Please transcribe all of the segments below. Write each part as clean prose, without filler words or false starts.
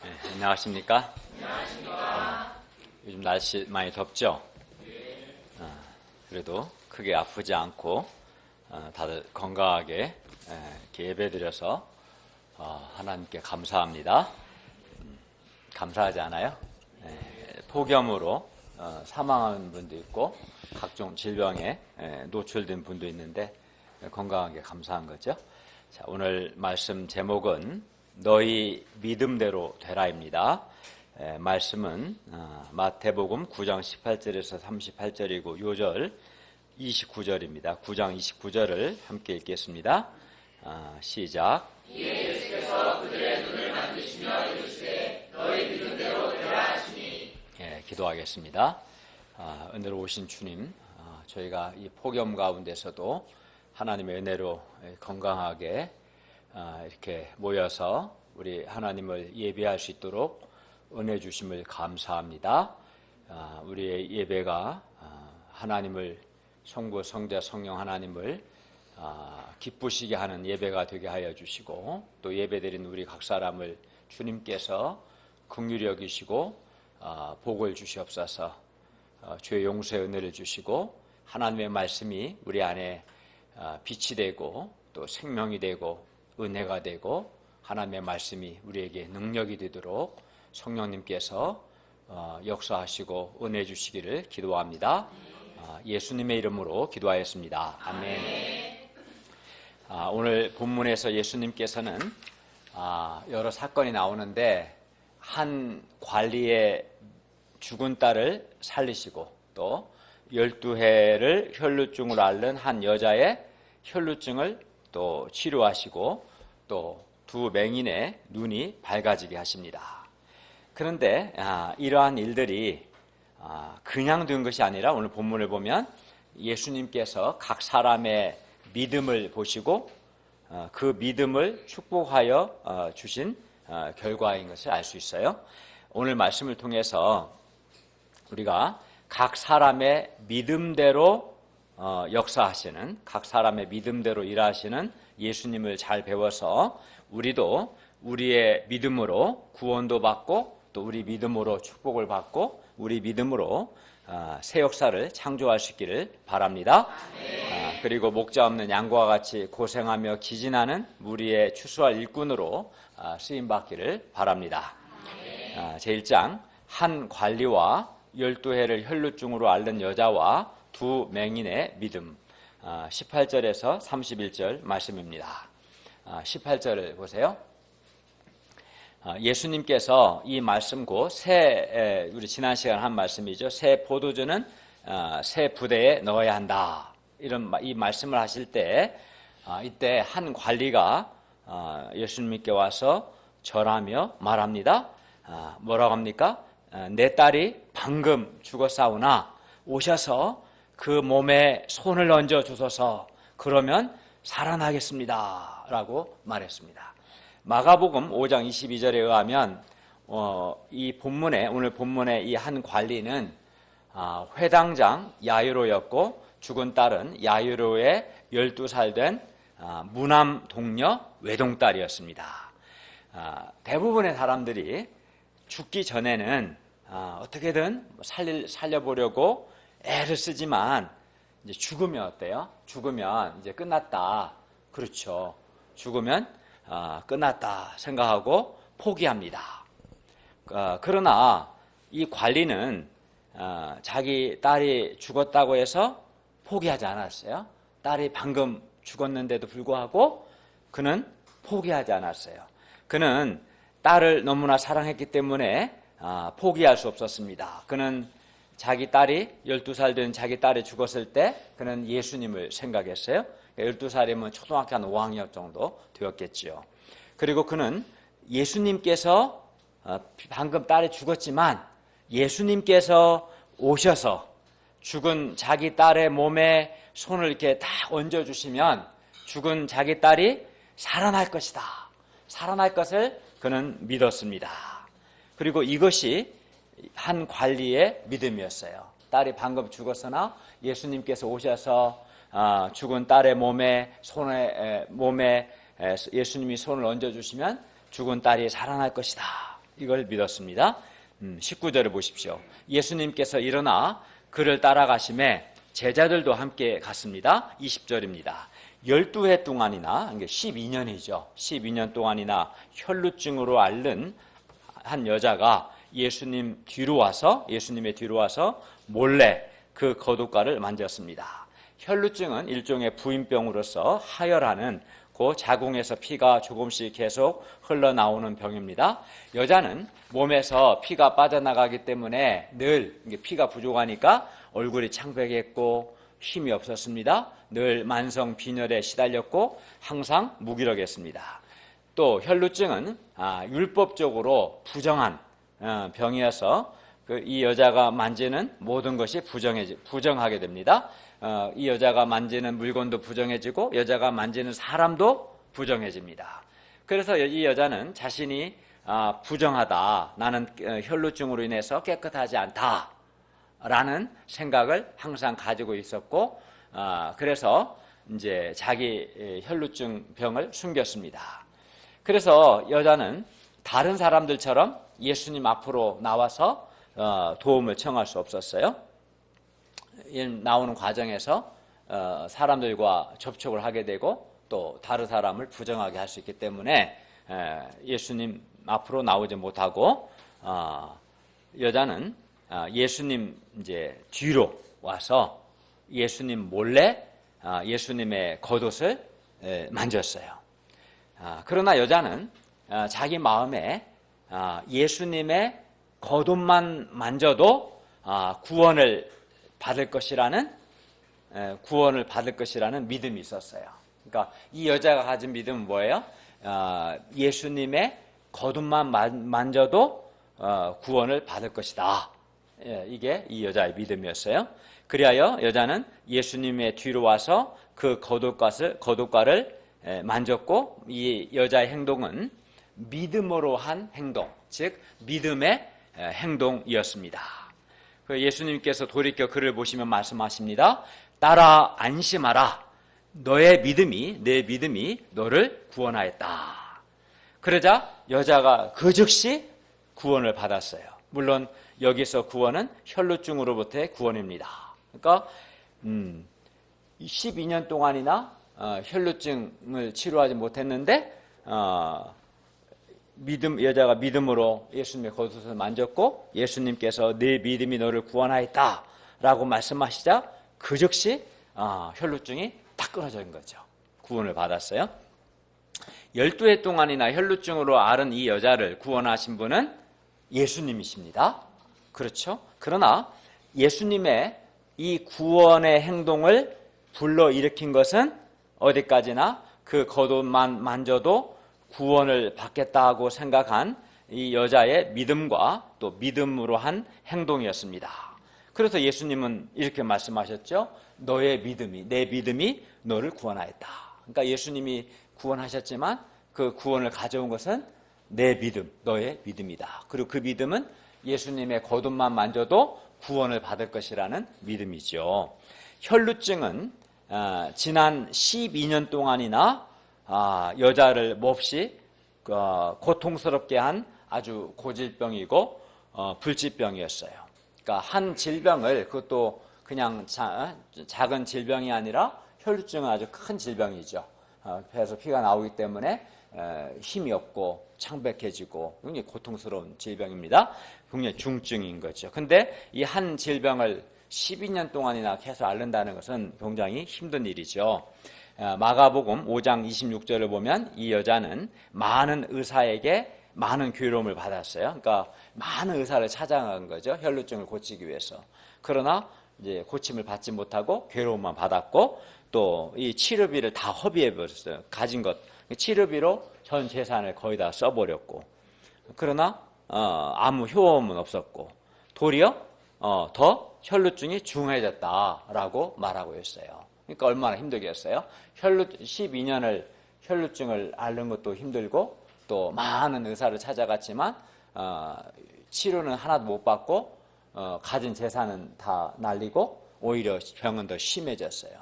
네, 안녕하십니까? 요즘 날씨 많이 덥죠? 그래도 크게 아프지 않고 다들 건강하게 이렇게 예배드려서 하나님께 감사합니다. 감사하지 않아요? 폭염으로 사망하는 분도 있고 각종 질병에 노출된 분도 있는데 건강하게 감사한 거죠. 자, 오늘 말씀 제목은 너희 믿음대로 되라입니다. 말씀은 마태복음 9장 18절에서 38절이고 요절 29절입니다. 9장 29절을 함께 읽겠습니다. 시작. 예수께서 그들의 눈을 만지시며 이르시되 너희 믿음대로 되라 하시니. 기도하겠습니다. 오늘 오신 주님, 저희가 이 폭염 가운데서도 하나님의 은혜로 건강하게 이렇게 모여서 우리 하나님을 예배할 수 있도록 은혜 주심을 감사합니다. 우리의 예배가 하나님을 성부, 성자, 성령 하나님을 기쁘시게 하는 예배가 되게 하여 주시고 또 예배드린 우리 각 사람을 주님께서 긍휼히 여기시고 복을 주시옵소서. 죄 용서의 은혜를 주시고 하나님의 말씀이 우리 안에 빛이 되고 또 생명이 되고 은혜가 되고 하나님의 말씀이 우리에게 능력이 되도록 성령님께서 역사하시고 은혜 주시기를 기도합니다. 예수님의 이름으로 기도하였습니다. 아멘. 오늘 본문에서 예수님께서는 여러 사건이 나오는데 한 관리의 죽은 딸을 살리시고 또 12해를 혈루증으로 앓는 한 여자의 혈루증을 또 치료하시고 또 두 맹인의 눈이 밝아지게 하십니다. 그런데 이러한 일들이 그냥 된 것이 아니라 오늘 본문을 보면 예수님께서 각 사람의 믿음을 보시고 그 믿음을 축복하여 주신 결과인 것을 알 수 있어요. 오늘 말씀을 통해서 우리가 각 사람의 믿음대로 역사하시는, 각 사람의 믿음대로 일하시는 예수님을 잘 배워서 우리도 우리의 믿음으로 구원도 받고 또 우리 믿음으로 축복을 받고 우리 믿음으로 새 역사를 창조할 수 있기를 바랍니다. 그리고 목자 없는 양과 같이 고생하며 기진하는 무리의 추수할 일꾼으로 쓰임받기를 바랍니다. 제1장 한 관리와 12해를 혈루증으로 앓는 여자와 두 맹인의 믿음, 18절에서 31절 말씀입니다. 18절을 보세요. 예수님께서 이 말씀 곧 우리 지난 시간 한 말씀이죠. 새 포도주는 새 부대에 넣어야 한다. 이 말씀을 하실 때 이때 한 관리가 예수님께 와서 절하며 말합니다. 뭐라고 합니까? 내 딸이 방금 죽었사오나 오셔서 그 몸에 손을 얹어 주소서. 그러면 살아나겠습니다. 라고 말했습니다. 마가복음 5장 22절에 의하면 이 본문에 오늘 본문의 이 한 관리는 회당장 야이로였고 죽은 딸은 야이로의 12살 된 무남 동녀 외동딸이었습니다. 대부분의 사람들이 죽기 전에는 어떻게든 살려보려고 애를 쓰지만 이제 죽으면 어때요? 죽으면 이제 끝났다. 그렇죠. 죽으면 끝났다 생각하고 포기합니다. 그러나 이 관리는 자기 딸이 죽었다고 해서 포기하지 않았어요. 딸이 방금 죽었는데도 불구하고 그는 포기하지 않았어요. 그는 딸을 너무나 사랑했기 때문에 포기할 수 없었습니다. 그는 자기 딸이 12살 된 자기 딸이 죽었을 때 그는 예수님을 생각했어요. 12살이면 초등학교 한 5학년 정도 되었겠지요. 그리고 그는 예수님께서 방금 딸이 죽었지만 예수님께서 오셔서 죽은 자기 딸의 몸에 손을 이렇게 딱 얹어주시면 죽은 자기 딸이 살아날 것이다. 살아날 것을 그는 믿었습니다. 그리고 이것이 한 관리의 믿음이었어요. 딸이 방금 죽었으나 예수님께서 오셔서 죽은 딸의 몸에 예수님이 손을 얹어주시면 죽은 딸이 살아날 것이다. 이걸 믿었습니다. 19절을 보십시오. 예수님께서 일어나 그를 따라가심에 제자들도 함께 갔습니다. 20절입니다. 12해 동안이나, 12년이죠. 12년 동안이나 혈루증으로 앓는 한 여자가 예수님의 뒤로 와서 몰래 그 거둣가를 만졌습니다. 혈루증은 일종의 부인병으로서 하혈하는 그 자궁에서 피가 조금씩 계속 흘러나오는 병입니다. 여자는 몸에서 피가 빠져나가기 때문에 늘 피가 부족하니까 얼굴이 창백했고 힘이 없었습니다. 늘 만성 빈혈에 시달렸고 항상 무기력했습니다. 또 혈루증은 율법적으로 부정한 병이어서 이 여자가 만지는 모든 것이 부정하게 됩니다. 이 여자가 만지는 물건도 부정해지고 여자가 만지는 사람도 부정해집니다. 그래서 이 여자는 자신이 부정하다, 나는 혈루증으로 인해서 깨끗하지 않다라는 생각을 항상 가지고 있었고, 그래서 이제 자기 혈루증 병을 숨겼습니다. 그래서 여자는 다른 사람들처럼 예수님 앞으로 나와서 도움을 청할 수 없었어요. 나오는 과정에서 사람들과 접촉을 하게 되고 또 다른 사람을 부정하게 할 수 있기 때문에 예수님 앞으로 나오지 못하고 여자는 예수님 이제 뒤로 와서 예수님 몰래 예수님의 겉옷을 만졌어요. 그러나 여자는 자기 마음에 예수님의 겉옷만 만져도 구원을 받을 것이라는 믿음이 있었어요. 그러니까 이 여자가 가진 믿음은 뭐예요? 예수님의 겉옷만 만져도 구원을 받을 것이다. 이게 이 여자의 믿음이었어요. 그리하여 여자는 예수님의 뒤로 와서 그 겉옷가를 만졌고, 이 여자의 행동은 믿음으로 한 행동, 즉 믿음의 행동이었습니다. 예수님께서 돌이켜 그를 보시면 말씀하십니다. 따라 안심하라. 내 믿음이 너를 구원하였다. 그러자 여자가 그 즉시 구원을 받았어요. 물론 여기서 구원은 혈루증으로부터의 구원입니다. 그러니까 12년 동안이나 혈루증을 치료하지 못했는데 여자가 믿음으로 예수님의 겉옷을 만졌고 예수님께서 네 믿음이 너를 구원하였다 라고 말씀하시자 그 즉시 혈루증이 딱 끊어진 거죠. 구원을 받았어요. 12해 동안이나 혈루증으로 앓은 이 여자를 구원하신 분은 예수님이십니다. 그렇죠? 그러나 예수님의 이 구원의 행동을 불러일으킨 것은 어디까지나 그 겉옷만 만져도 구원을 받겠다고 생각한 이 여자의 믿음과 또 믿음으로 한 행동이었습니다. 그래서 예수님은 이렇게 말씀하셨죠. 내 믿음이 너를 구원하였다. 그러니까 예수님이 구원하셨지만 그 구원을 가져온 것은 내 믿음, 너의 믿음이다. 그리고 그 믿음은 예수님의 겉옷만 만져도 구원을 받을 것이라는 믿음이죠. 혈루증은 지난 12년 동안이나 여자를 몹시 고통스럽게 한 아주 고질병이고 불치병이었어요. 그러니까 한 질병을, 그것도 그냥 작은 질병이 아니라 혈루증은 아주 큰 질병이죠. 배에서 피가 나오기 때문에 힘이 없고 창백해지고 굉장히 고통스러운 질병입니다. 굉장히 중증인 거죠. 근데 이 한 질병을 12년 동안이나 계속 앓는다는 것은 굉장히 힘든 일이죠. 마가복음 5장 26절을 보면 이 여자는 많은 의사에게 많은 괴로움을 받았어요. 그러니까 많은 의사를 찾아간 거죠. 혈루증을 고치기 위해서. 그러나 이제 고침을 받지 못하고 괴로움만 받았고 또 이 치료비를 다 허비해 버렸어요. 가진 것. 치료비로 전 재산을 거의 다 써버렸고. 그러나 아무 효험은 없었고 도리어 더 혈루증이 중해졌다라고 말하고 있어요. 그러니까 얼마나 힘들겠어요. 12년을 혈루증을 앓는 것도 힘들고 또 많은 의사를 찾아갔지만 치료는 하나도 못 받고 가진 재산은 다 날리고 오히려 병은 더 심해졌어요.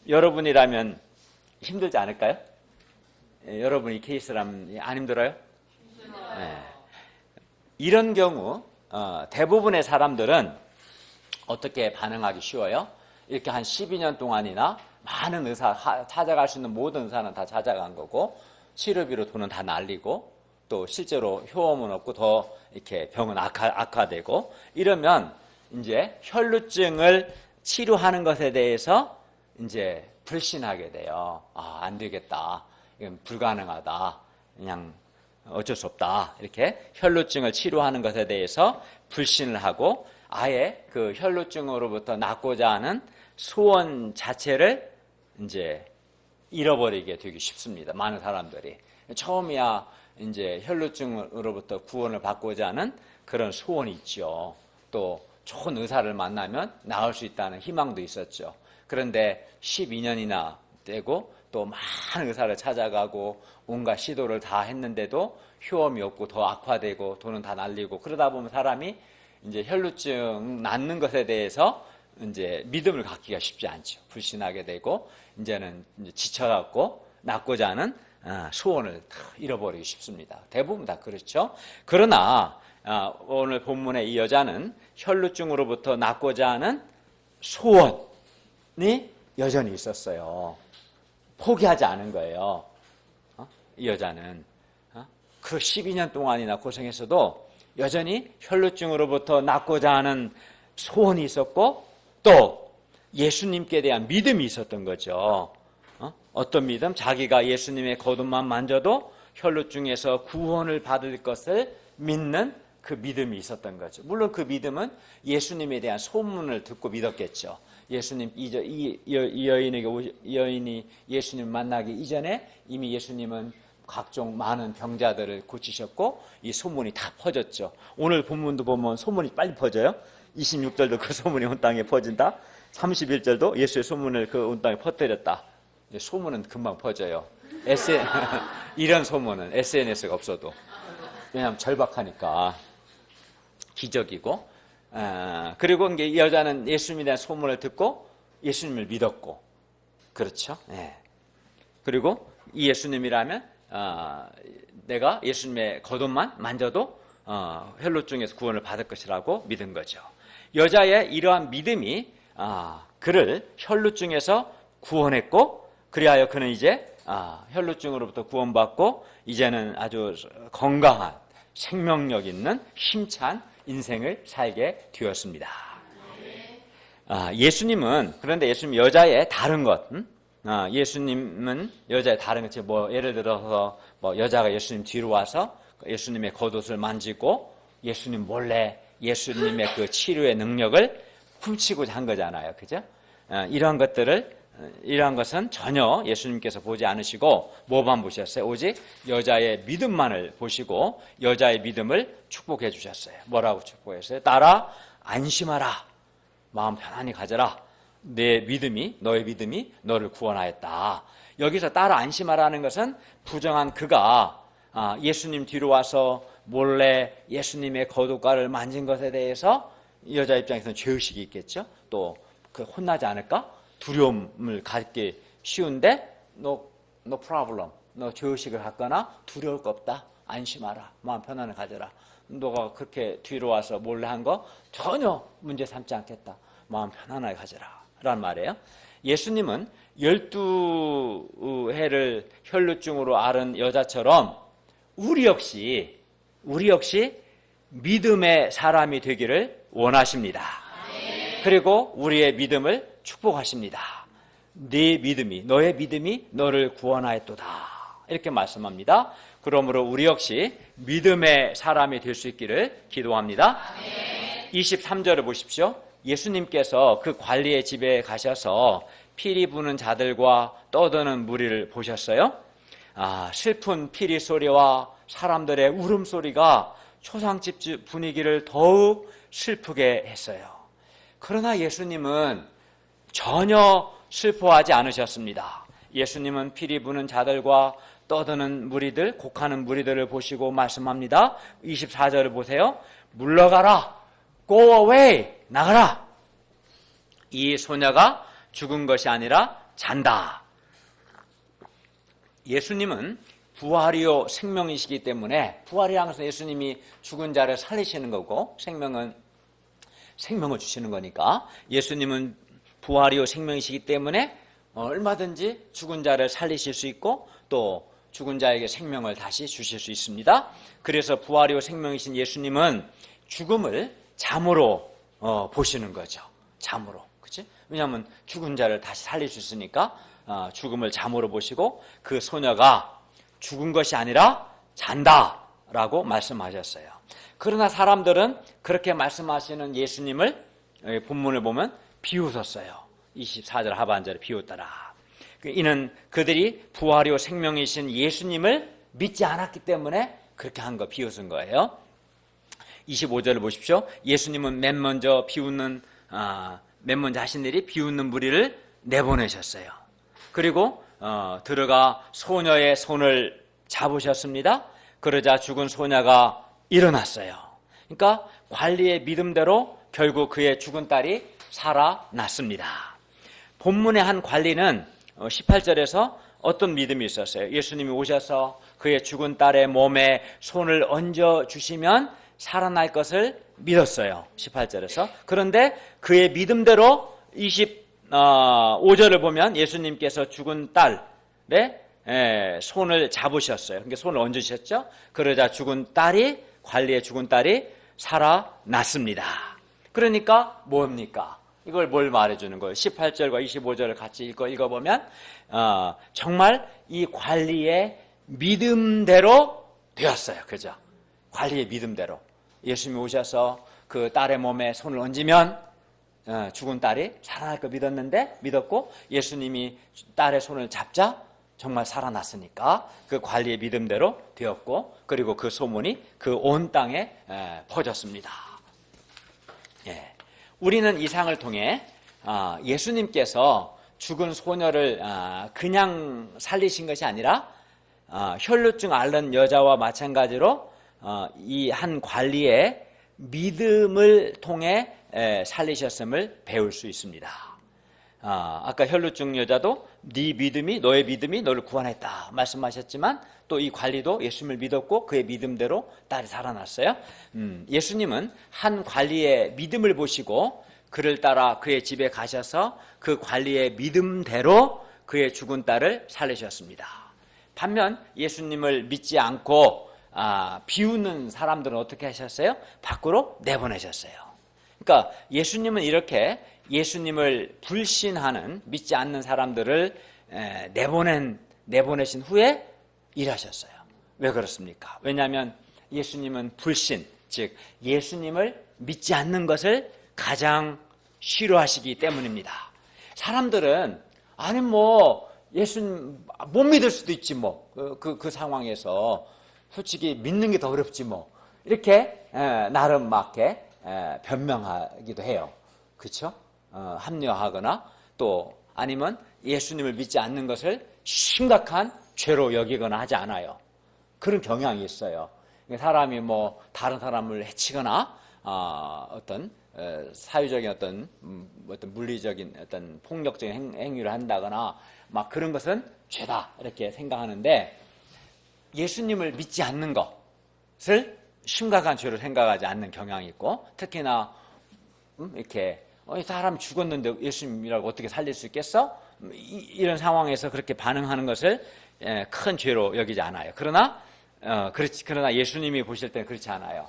여러분이라면 힘들지 않을까요? 여러분 이 케이스라면 안 힘들어요? 네. 이런 경우 대부분의 사람들은 어떻게 반응하기 쉬워요? 이렇게 한 12년 동안이나 많은 의사, 찾아갈 수 있는 모든 의사는 다 찾아간 거고, 치료비로 돈은 다 날리고, 또 실제로 효험은 없고 더 이렇게 병은 악화되고, 이러면 이제 혈루증을 치료하는 것에 대해서 이제 불신하게 돼요. 안 되겠다. 이건 불가능하다. 그냥 어쩔 수 없다. 이렇게 혈루증을 치료하는 것에 대해서 불신을 하고, 아예 그 혈루증으로부터 낫고자 하는 소원 자체를 이제 잃어버리게 되기 쉽습니다. 많은 사람들이. 처음이야 이제 혈루증으로부터 구원을 받고자 하는 그런 소원이 있죠. 또 좋은 의사를 만나면 나을 수 있다는 희망도 있었죠. 그런데 12년이나 되고 또 많은 의사를 찾아가고 온갖 시도를 다 했는데도 효험이 없고 더 악화되고 돈은 다 날리고, 그러다 보면 사람이 이제 혈루증 낫는 것에 대해서 이제 믿음을 갖기가 쉽지 않죠. 불신하게 되고, 이제는 이제 지쳐갖고 낫고자 하는 소원을 다 잃어버리기 쉽습니다. 대부분 다 그렇죠. 그러나 오늘 본문의 이 여자는 혈루증으로부터 낫고자 하는 소원이 여전히 있었어요. 포기하지 않은 거예요. 이 여자는 그 12년 동안이나 고생했어도 여전히 혈루증으로부터 낫고자 하는 소원이 있었고, 또 예수님께 대한 믿음이 있었던 거죠. 어떤 믿음? 자기가 예수님의 겉옷만 만져도 혈루증에서 구원을 받을 것을 믿는 그 믿음이 있었던 거죠. 물론 그 믿음은 예수님에 대한 소문을 듣고 믿었겠죠. 예수님, 이 여인이 예수님 만나기 이전에 이미 예수님은 각종 많은 병자들을 고치셨고, 이 소문이 다 퍼졌죠. 오늘 본문도 보면 소문이 빨리 퍼져요. 26절도 그 소문이 온 땅에 퍼진다. 31절도 예수의 소문을 그 온 땅에 퍼뜨렸다. 소문은 금방 퍼져요. 이런 소문은 SNS가 없어도. 왜냐하면 절박하니까. 기적이고. 그리고 이제 이 여자는 예수님에 대한 소문을 듣고 예수님을 믿었고. 그렇죠. 네. 그리고 이 예수님이라면 내가 예수님의 겉옷만 만져도 혈루증에서 구원을 받을 것이라고 믿은 거죠. 여자의 이러한 믿음이 그를 혈루증에서 구원했고, 그리하여 그는 이제 혈루증으로부터 구원받고 이제는 아주 건강한 생명력 있는 힘찬 인생을 살게 되었습니다. 그런데 예수님 여자의 다른 것, 예수님은 여자의 다른 것, 뭐 예를 들어서 뭐 여자가 예수님 뒤로 와서 예수님의 겉옷을 만지고 예수님 몰래 예수님의 그 치료의 능력을 훔치고자 한 거잖아요. 그죠? 이러한 것은 전혀 예수님께서 보지 않으시고 뭐만 보셨어요? 오직 여자의 믿음만을 보시고 여자의 믿음을 축복해 주셨어요. 뭐라고 축복했어요? 딸아, 안심하라. 마음 편안히 가져라. 너의 믿음이 너를 구원하였다. 여기서 딸아 안심하라는 것은 부정한 그가 예수님 뒤로 와서 몰래 예수님의 겉옷가를 만진 것에 대해서 여자 입장에서는 죄의식이 있겠죠. 또 그 혼나지 않을까? 두려움을 갖기 쉬운데 no problem. 너 죄의식을 갖거나 두려울 거 없다. 안심하라. 마음 편안히 가져라. 너가 그렇게 뒤로 와서 몰래 한 거 전혀 문제 삼지 않겠다. 마음 편안하게 가져라. 라는 말이에요. 예수님은 12해를 혈루증으로 앓은 여자처럼 우리 역시 믿음의 사람이 되기를 원하십니다. 그리고 우리의 믿음을 축복하십니다. 너의 믿음이 너를 구원하였도다. 이렇게 말씀합니다. 그러므로 우리 역시 믿음의 사람이 될 수 있기를 기도합니다. 23절을 보십시오. 예수님께서 그 관리의 집에 가셔서 피리 부는 자들과 떠드는 무리를 보셨어요. 슬픈 피리 소리와 사람들의 울음소리가 초상집 분위기를 더욱 슬프게 했어요. 그러나 예수님은 전혀 슬퍼하지 않으셨습니다. 예수님은 피리 부는 자들과 떠드는 무리들, 곡하는 무리들을 보시고 말씀합니다. 24절을 보세요. 물러가라. Go away. 나가라. 이 소녀가 죽은 것이 아니라 잔다. 예수님은 부활이요 생명이시기 때문에, 부활이라는 것은 예수님이 죽은 자를 살리시는 거고, 생명은 생명을 주시는 거니까, 예수님은 부활이요 생명이시기 때문에 얼마든지 죽은 자를 살리실 수 있고 또 죽은 자에게 생명을 다시 주실 수 있습니다. 그래서 부활이요 생명이신 예수님은 죽음을 잠으로 보시는 거죠. 잠으로. 그치? 왜냐하면 죽은 자를 다시 살릴 수 있으니까 죽음을 잠으로 보시고, 그 소녀가 죽은 것이 아니라 잔다라고 말씀하셨어요. 그러나 사람들은 그렇게 말씀하시는 예수님을, 본문을 보면 비웃었어요. 24절 하반절에 비웃더라. 이는 그들이 부활이요 생명이신 예수님을 믿지 않았기 때문에 그렇게 한 거, 비웃은 거예요. 25절을 보십시오. 예수님은 맨 먼저 하신 일이 비웃는 무리를 내보내셨어요. 그리고 들어가 소녀의 손을 잡으셨습니다. 그러자 죽은 소녀가 일어났어요. 그러니까 관리의 믿음대로 결국 그의 죽은 딸이 살아났습니다. 본문의 한 관리는 18절에서 어떤 믿음이 있었어요? 예수님이 오셔서 그의 죽은 딸의 몸에 손을 얹어주시면 살아날 것을 믿었어요. 18절에서. 그런데 그의 믿음대로 25절을 보면 예수님께서 죽은 딸의 손을 잡으셨어요. 그러니까 손을 얹으셨죠. 그러자 관리의 죽은 딸이 살아났습니다. 그러니까 뭡니까? 이걸 뭘 말해주는 거예요? 18절과 25절을 같이 읽어보면 정말 이 관리의 믿음대로 되었어요. 그죠? 관리의 믿음대로. 예수님이 오셔서 그 딸의 몸에 손을 얹으면 죽은 딸이 살아날 거 믿었고, 예수님이 딸의 손을 잡자 정말 살아났으니까 그 관리의 믿음대로 되었고, 그리고 그 소문이 그 온 땅에 퍼졌습니다. 예. 우리는 이 상을 통해 예수님께서 죽은 소녀를 그냥 살리신 것이 아니라 혈루증 앓는 여자와 마찬가지로 이 한 관리의 믿음을 통해 살리셨음을 배울 수 있습니다. 아까 혈루증 여자도 너의 믿음이 너를 구원했다 말씀하셨지만, 또 이 관리도 예수님을 믿었고 그의 믿음대로 딸이 살아났어요. 예수님은 한 관리의 믿음을 보시고 그를 따라 그의 집에 가셔서 그 관리의 믿음대로 그의 죽은 딸을 살리셨습니다. 반면 예수님을 믿지 않고 비웃는 사람들은 어떻게 하셨어요? 밖으로 내보내셨어요. 그러니까 예수님은 이렇게 예수님을 불신하는, 믿지 않는 사람들을 내보내신 후에 일하셨어요. 왜 그렇습니까? 왜냐하면 예수님은 불신, 즉 예수님을 믿지 않는 것을 가장 싫어하시기 때문입니다. 사람들은 예수님 못 믿을 수도 있지 그 상황에서 솔직히 믿는 게 더 어렵지 이렇게 나름 맞게 변명하기도 해요. 그렇죠? 합리화하거나 또 아니면 예수님을 믿지 않는 것을 심각한 죄로 여기거나 하지 않아요. 그런 경향이 있어요. 사람이 다른 사람을 해치거나 어떤 사유적인 어떤 물리적인 어떤 폭력적인 행위를 한다거나 막 그런 것은 죄다 이렇게 생각하는데, 예수님을 믿지 않는 것을 심각한 죄로 생각하지 않는 경향이 있고, 특히나 이렇게 사람이 죽었는데 예수님이라고 어떻게 살릴 수 있겠어? 이런 상황에서 그렇게 반응하는 것을 큰 죄로 여기지 않아요. 그러나 예수님이 보실 때는 그렇지 않아요.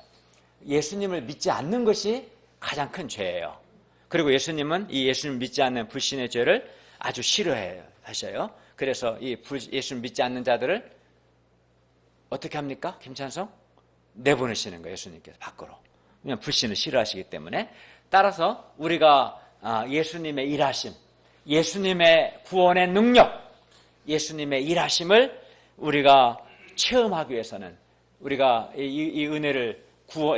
예수님을 믿지 않는 것이 가장 큰 죄예요. 그리고 예수님은 이 예수님을 믿지 않는 불신의 죄를 아주 싫어하셔요. 그래서 이 예수님을 믿지 않는 자들을 어떻게 합니까? 김찬성? 내보내시는 거예요. 예수님께서 밖으로. 그냥 불신을 싫어하시기 때문에. 따라서 우리가 예수님의 일하심, 예수님의 구원의 능력, 예수님의 일하심을 우리가 체험하기 위해서는, 우리가 이 은혜를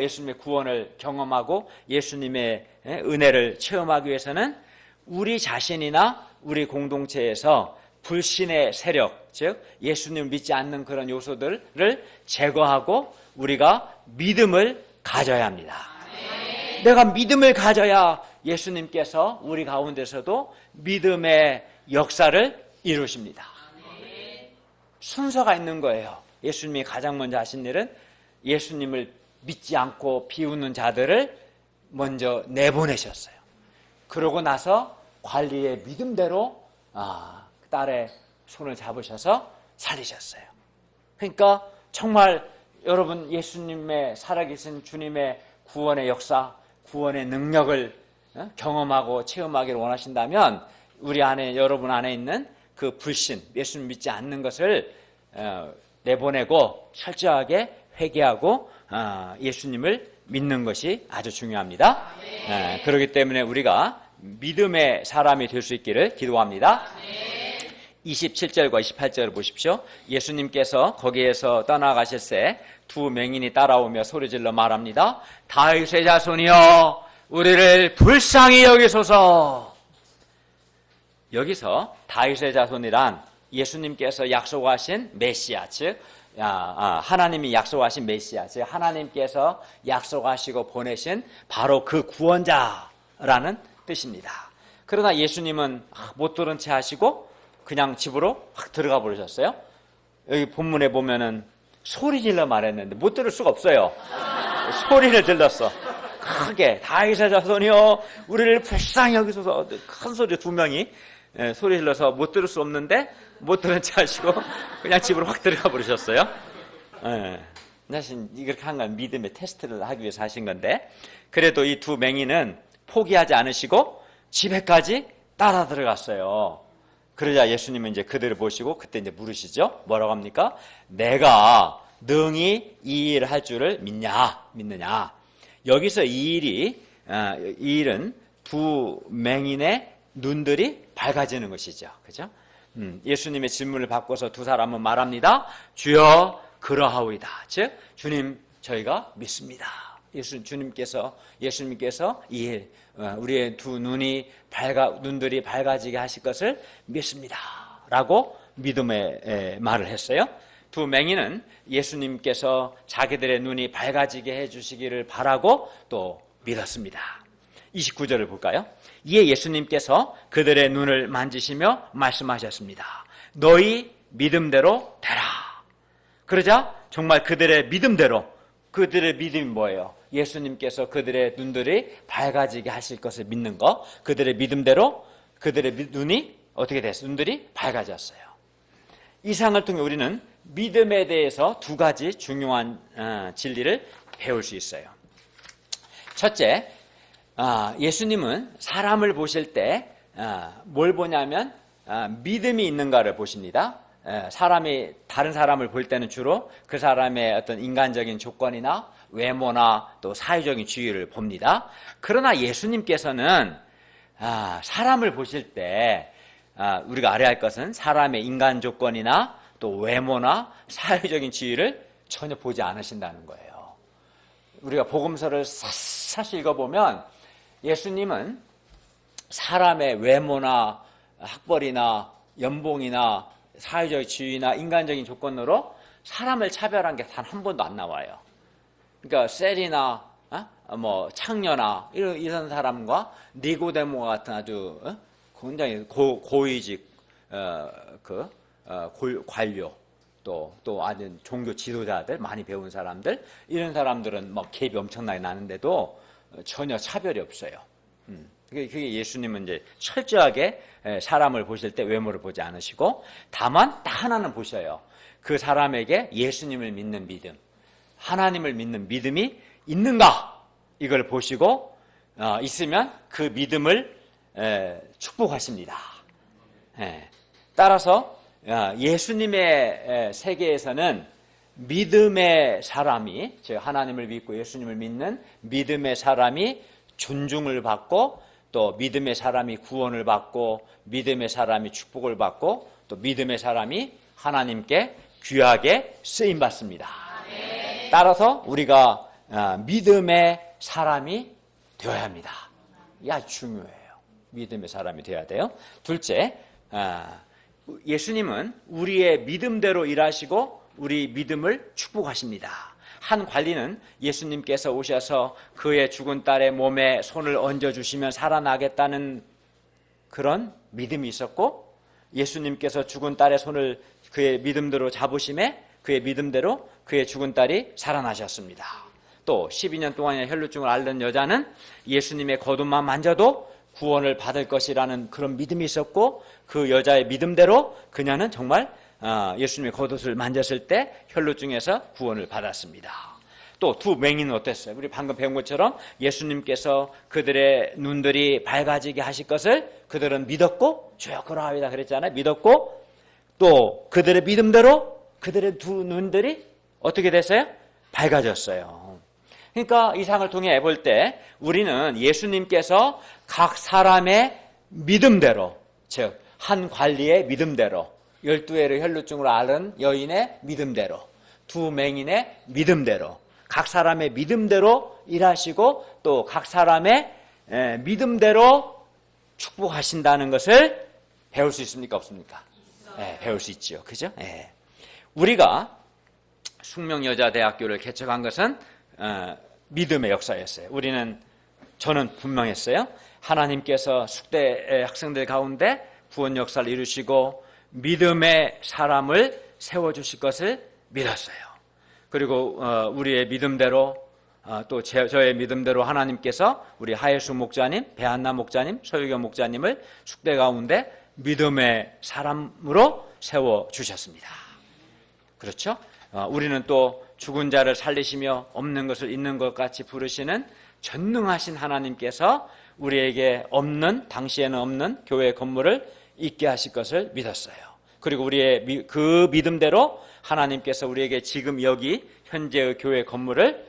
예수님의 구원을 경험하고 예수님의 은혜를 체험하기 위해서는 우리 자신이나 우리 공동체에서 불신의 세력, 즉 예수님을 믿지 않는 그런 요소들을 제거하고 우리가 믿음을 가져야 합니다. 내가 믿음을 가져야 예수님께서 우리 가운데서도 믿음의 역사를 이루십니다. 순서가 있는 거예요. 예수님이 가장 먼저 하신 일은 예수님을 믿지 않고 비웃는 자들을 먼저 내보내셨어요. 그러고 나서 관리의 믿음대로 딸의 손을 잡으셔서 살리셨어요. 그러니까 정말 여러분 예수님의 살아계신 주님의 구원의 역사, 구원의 능력을 경험하고 체험하기를 원하신다면 우리 안에, 여러분 안에 있는 그 불신, 예수님 믿지 않는 것을 내보내고 철저하게 회개하고 예수님을 믿는 것이 아주 중요합니다. 그렇기 때문에 우리가 믿음의 사람이 될 수 있기를 기도합니다. 27절과 28절을 보십시오. 예수님께서 거기에서 떠나가실새 두 맹인이 따라오며 소리질러 말합니다. 다윗의 자손이여 우리를 불쌍히 여기소서. 여기서 다윗의 자손이란 예수님께서 약속하신 메시아, 즉 하나님이 약속하신 메시아, 즉 하나님께서 약속하시고 보내신 바로 그 구원자라는 뜻입니다. 그러나 예수님은 못 들은 채 하시고 그냥 집으로 확 들어가 버리셨어요. 여기 본문에 보면은 소리 질러 말했는데 못 들을 수가 없어요. 소리를 질렀어. 크게 다윗의 자손이여 우리를 불쌍히 여기소서. 큰 소리 두 명이 소리 질러서 못 들을 수 없는데 못 들은 채 하시고 그냥 집으로 확 들어가 버리셨어요. 사실 이렇게 한 건 믿음의 테스트를 하기 위해서 하신 건데, 그래도 이 두 맹인은 포기하지 않으시고 집에까지 따라 들어갔어요. 그러자 예수님은 이제 그들을 보시고 그때 이제 물으시죠. 뭐라고 합니까? 내가 능히 이 일을 할 줄을 믿느냐? 여기서 이 일은 두 맹인의 눈들이 밝아지는 것이죠. 그죠? 예수님의 질문을 바꿔서 두 사람은 말합니다. 주여 그러하오이다. 즉 주님 저희가 믿습니다. 예수님께서 이 일, 우리의 두 눈들이 밝아지게 하실 것을 믿습니다. 라고 믿음의 말을 했어요. 두 맹인은 예수님께서 자기들의 눈이 밝아지게 해주시기를 바라고 또 믿었습니다. 29절을 볼까요? 이에 예수님께서 그들의 눈을 만지시며 말씀하셨습니다. 너희 믿음대로 되라. 그러자 정말 그들의 믿음대로, 그들의 믿음이 뭐예요? 예수님께서 그들의 눈들이 밝아지게 하실 것을 믿는 것, 그들의 믿음대로 그들의 눈이 어떻게 됐어요? 눈들이 밝아졌어요. 이 상을 통해 우리는 믿음에 대해서 두 가지 중요한 진리를 배울 수 있어요. 첫째, 예수님은 사람을 보실 때 뭘 보냐면 믿음이 있는가를 보십니다. 다른 사람을 볼 때는 주로 그 사람의 어떤 인간적인 조건이나 외모나 또 사회적인 지위를 봅니다. 그러나 예수님께서는 사람을 보실 때 우리가 알아야 할 것은 사람의 인간 조건이나 또 외모나 사회적인 지위를 전혀 보지 않으신다는 거예요. 우리가 복음서를 사실 읽어보면 예수님은 사람의 외모나 학벌이나 연봉이나 사회적 지위나 인간적인 조건으로 사람을 차별한 게 단 한 번도 안 나와요. 그러니까 셀이나 창녀나 이런 사람과 니고데모 같은 아주 굉장히 고위직 관료 또 아주 종교 지도자들, 많이 배운 사람들, 이런 사람들은 막 갭이 엄청나게 나는데도 전혀 차별이 없어요. 그게 예수님은 이제 철저하게 사람을 보실 때 외모를 보지 않으시고, 다만 딱 하나는 보셔요. 그 사람에게 예수님을 믿는 믿음, 하나님을 믿는 믿음이 있는가, 이걸 보시고 있으면 그 믿음을 축복하십니다. 따라서 예수님의 세계에서는 믿음의 사람이, 즉 하나님을 믿고 예수님을 믿는 믿음의 사람이 존중을 받고, 또 믿음의 사람이 구원을 받고, 믿음의 사람이 축복을 받고, 또 믿음의 사람이 하나님께 귀하게 쓰임받습니다. 따라서 우리가 믿음의 사람이 되어야 합니다. 이게 아주 중요해요. 믿음의 사람이 되어야 돼요. 둘째, 예수님은 우리의 믿음대로 일하시고 우리 믿음을 축복하십니다. 한 관리는 예수님께서 오셔서 그의 죽은 딸의 몸에 손을 얹어주시면 살아나겠다는 그런 믿음이 있었고, 예수님께서 죽은 딸의 손을 그의 믿음대로 잡으심에 그의 믿음대로 그의 죽은 딸이 살아나셨습니다. 또 12년 동안의 혈루증을 앓는 여자는 예수님의 겉옷만 만져도 구원을 받을 것이라는 그런 믿음이 있었고, 그 여자의 믿음대로 그녀는 정말 예수님의 겉옷을 만졌을 때 혈루증에서 구원을 받았습니다. 또 두 맹인은 어땠어요? 우리 방금 배운 것처럼 예수님께서 그들의 눈들이 밝아지게 하실 것을 그들은 믿었고, 주여 그러하이다 그랬잖아요. 믿었고, 또 그들의 믿음대로 그들의 두 눈들이 어떻게 됐어요? 밝아졌어요. 그러니까 이 상을 통해 볼 때 우리는 예수님께서 각 사람의 믿음대로, 즉 한 관리의 믿음대로, 12회의 혈루증으로 앓은 여인의 믿음대로, 두 맹인의 믿음대로, 각 사람의 믿음대로 일하시고 또 각 사람의 믿음대로 축복하신다는 것을 배울 수 있습니까? 없습니까? 배울 수 있죠. 그죠? 우리가 숙명여자대학교를 개척한 것은 믿음의 역사였어요. 저는 분명했어요. 하나님께서 숙대 학생들 가운데 구원 역사를 이루시고 믿음의 사람을 세워주실 것을 믿었어요. 그리고 우리의 믿음대로, 또 저의 믿음대로 하나님께서 우리 하예수 목자님, 배한나 목자님, 소유경 목자님을 숙대 가운데 믿음의 사람으로 세워주셨습니다. 그렇죠? 우리는 또 죽은 자를 살리시며 없는 것을 있는 것 같이 부르시는 전능하신 하나님께서 우리에게 당시에는 없는 교회 건물을 있게 하실 것을 믿었어요. 그리고 우리의 그 믿음대로 하나님께서 우리에게 지금 여기 현재의 교회 건물을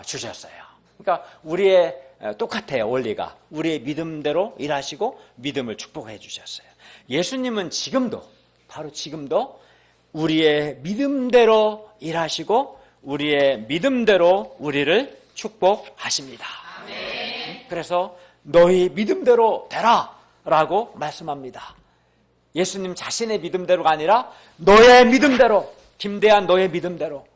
주셨어요. 그러니까 우리의 똑같아요. 원리가. 우리의 믿음대로 일하시고 믿음을 축복해 주셨어요. 예수님은 바로 지금도 우리의 믿음대로 일하시고 우리의 믿음대로 우리를 축복하십니다. 그래서 너희 믿음대로 되라 라고 말씀합니다. 예수님 자신의 믿음대로가 아니라 너의 믿음대로, 김대한 너의 믿음대로,